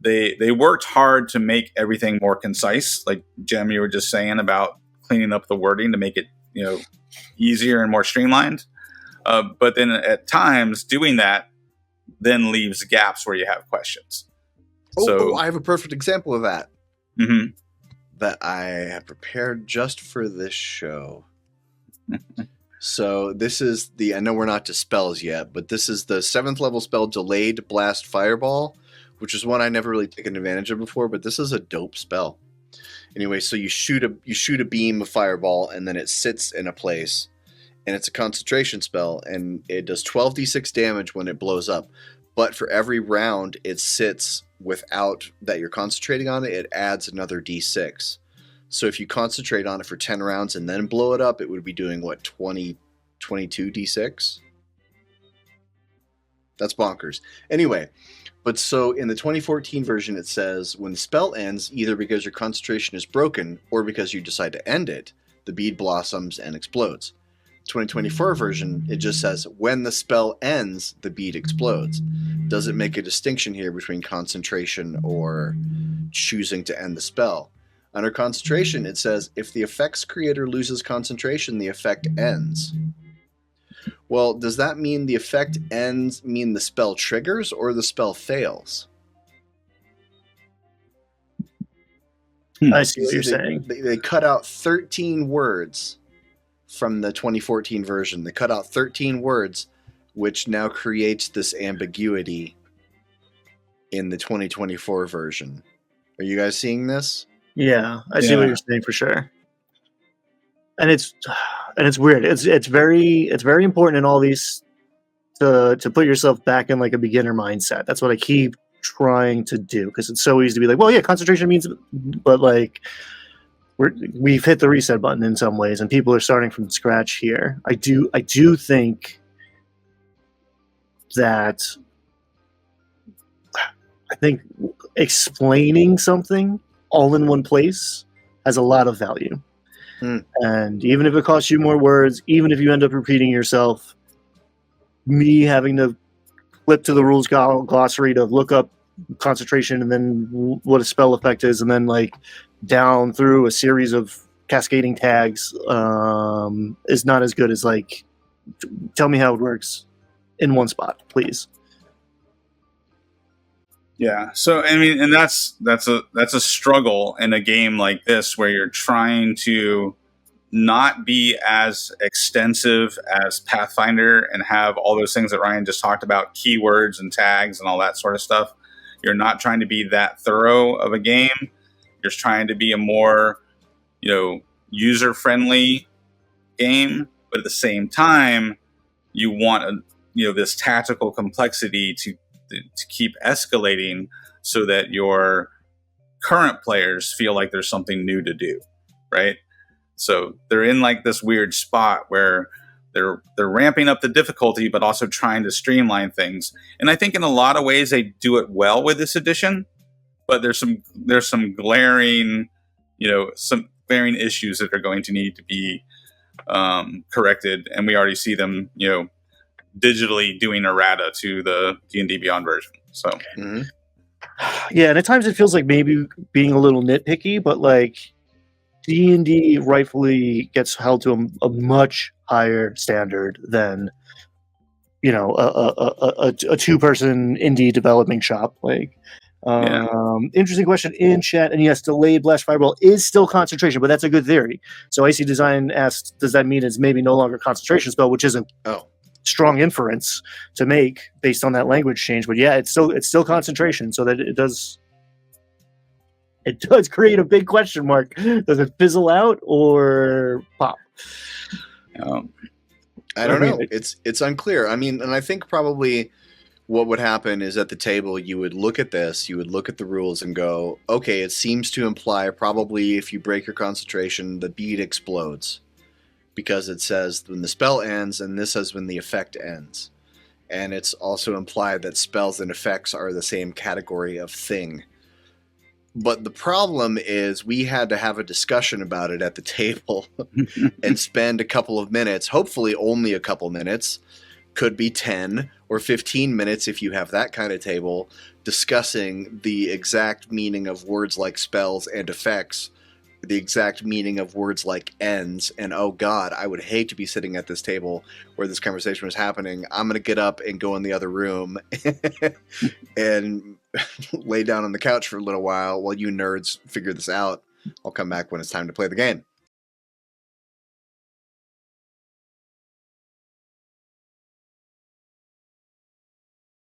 they worked hard to make everything more concise. Like Jim, you were just saying about cleaning up the wording to make it easier and more streamlined. But then at times doing that then leaves gaps where you have questions. I have a perfect example of that. Mm-hmm. That I have prepared just for this show. So this is I know we're not to spells yet, but this is the 7th level spell, Delayed Blast Fireball, which is one I never really taken advantage of before, but this is a dope spell. Anyway, so you shoot a beam of fireball, and then it sits in a place, and it's a concentration spell, and it does 12d6 damage when it blows up. But for every round it sits without that you're concentrating on it, it adds another d6. So if you concentrate on it for 10 rounds and then blow it up, it would be doing, 22 d6? That's bonkers. Anyway, but so in the 2014 version, it says, when the spell ends, either because your concentration is broken or because you decide to end it, the bead blossoms and explodes. 2024 version, it just says, when the spell ends, the bead explodes. Doesn't make a distinction here between concentration or choosing to end the spell. Under concentration, it says, if the effect's creator loses concentration, the effect ends. Well, does that mean the effect ends mean the spell triggers or the spell fails? I see what you're saying. They cut out 13 words from the 2014 version. They cut out 13 words, which now creates this ambiguity in the 2024 version. Are you guys seeing this? Yeah, I see what you're saying for sure. And it's weird. It's very important in all these to put yourself back in like a beginner mindset. That's what I keep trying to do, because it's so easy to be like, well, yeah, concentration means, but like we've hit the reset button in some ways, and people are starting from scratch here. I do think that explaining something all in one place has a lot of value. And even if it costs you more words, even if you end up repeating yourself, me having to flip to the rules glossary to look up concentration and then what a spell effect is, and then like down through a series of cascading tags is not as good as like, tell me how it works in one spot, please. Yeah. So I mean, and that's a struggle in a game like this where you're trying to not be as extensive as Pathfinder and have all those things that Ryan just talked about, keywords and tags and all that sort of stuff. You're not trying to be that thorough of a game. You're trying to be a more, user-friendly game, but at the same time, you want this tactical complexity to keep escalating so that your current players feel like there's something new to do, right? So they're in like this weird spot where they're ramping up the difficulty, but also trying to streamline things. And I think in a lot of ways they do it well with this edition, but there's some glaring, some glaring issues that are going to need to be corrected, and we already see them, digitally doing errata to the D&D Beyond version. So, yeah, and at times it feels like maybe being a little nitpicky, but like D&D rightfully gets held to a much higher standard than a two-person indie developing shop. Like, interesting question in chat, and yes, delayed blast fireball is still concentration, but that's a good theory. So Icy Design asked, does that mean it's maybe no longer concentration spell, which isn't strong inference to make based on that language change? But yeah, it's still concentration, so that it does create a big question mark. Does it fizzle out or pop? I don't know. It's unclear. I mean, and I think probably what would happen is at the table you would look at this, you would look at the rules and go, okay, it seems to imply probably if you break your concentration, the bead explodes. Because it says when the spell ends, and this says when the effect ends. And it's also implied that spells and effects are the same category of thing. But the problem is we had to have a discussion about it at the table and spend a couple of minutes, hopefully only a couple minutes, could be 10 or 15 minutes if you have that kind of table, discussing the exact meaning of words like spells and effects, the exact meaning of words like ends, and oh god, I would hate to be sitting at this table where this conversation was happening. I'm going to get up and go in the other room and lay down on the couch for a little while you nerds figure this out. I'll come back when it's time to play the game.